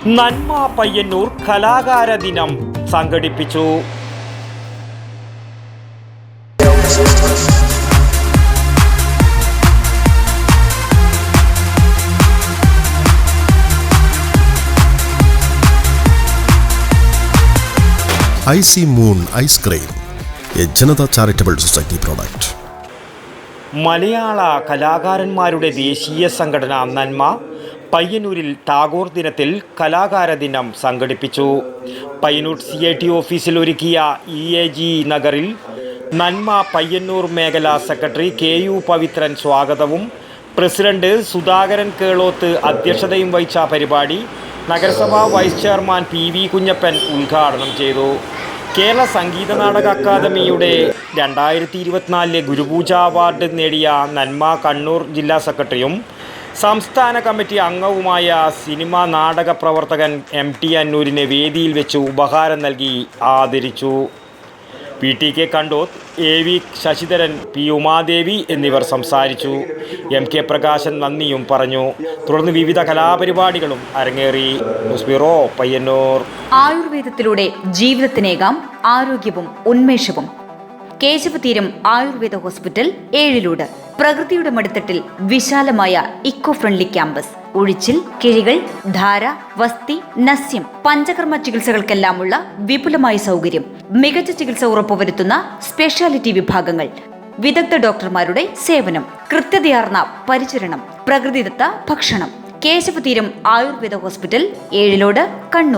നന്മ പയ്യന്നൂർ കലാകാര ദിനം സംഘടിപ്പിച്ചു. Icy moon ice cream, A Janata charitable society product. മലയാള കലാകാരന്മാരുടെ ദേശീയ സംഘടന നന്മ പയ്യന്നൂരിൽ ടാഗോർ ദിനത്തിൽ കലാകാര ദിനം സംഘടിപ്പിച്ചു. പയ്യന്നൂർ CIT ഓഫീസിൽ ഒരുക്കിയ EAG നഗറിൽ നന്മ പയ്യന്നൂർ മേഖലാ സെക്രട്ടറി KU പവിത്രൻ സ്വാഗതവും പ്രസിഡന്റ് സുധാകരൻ കേളോത്ത് അധ്യക്ഷതയും വഹിച്ച പരിപാടി നഗരസഭാ വൈസ് ചെയർമാൻ PV കുഞ്ഞപ്പൻ ഉദ്ഘാടനം ചെയ്തു. കേരള സംഗീത നാടക അക്കാദമിയുടെ 2024 ഗുരുപൂജ അവാർഡ് നേടിയ നന്മ കണ്ണൂർ ജില്ലാ സെക്രട്ടറിയും സംസ്ഥാന കമ്മിറ്റി അംഗവുമായ സിനിമാ നാടക പ്രവർത്തകൻ MT അന്നൂരിനെ വേദിയിൽ വെച്ച് ഉപഹാരം നൽകി ആദരിച്ചു. PTK Kandoth, AV Sasidharan, P Umadevi എന്നിവർ സംസാരിച്ചു. MK പ്രകാശൻ നന്ദിയും പറഞ്ഞു. തുടർന്ന് വിവിധ കലാപരിപാടികളും അരങ്ങേറി. News bureau, Payyanur. ആയുർവേദത്തിലൂടെ ജീവിതത്തിനേകാം ആരോഗ്യവും ഉന്മേഷവും. കേശവതീരം ആയുർവേദ ഹോസ്പിറ്റൽ, ഏഴിലൂട്. പ്രകൃതിയുടെ മടിത്തട്ടിൽ വിശാലമായ ഇക്കോ ഫ്രണ്ട്ലി ക്യാമ്പസ്. ഒഴിച്ചിൽ, കിഴികൾ, ധാര, വസ്തി, നസ്യം, പഞ്ചകർമ്മ ചികിത്സകൾക്കെല്ലാമുള്ള വിപുലമായ സൗകര്യം. മികച്ച ചികിത്സ ഉറപ്പുവരുത്തുന്ന സ്പെഷ്യാലിറ്റി വിഭാഗങ്ങൾ, വിദഗ്ധ ഡോക്ടർമാരുടെ സേവനം, കൃത്യതയാർന്ന പരിചരണം, പ്രകൃതിദത്ത ഭക്ഷണം. കേശവതീരം ആയുർവേദ ഹോസ്പിറ്റൽ, ഏഴിലോട്, കണ്ണൂർ.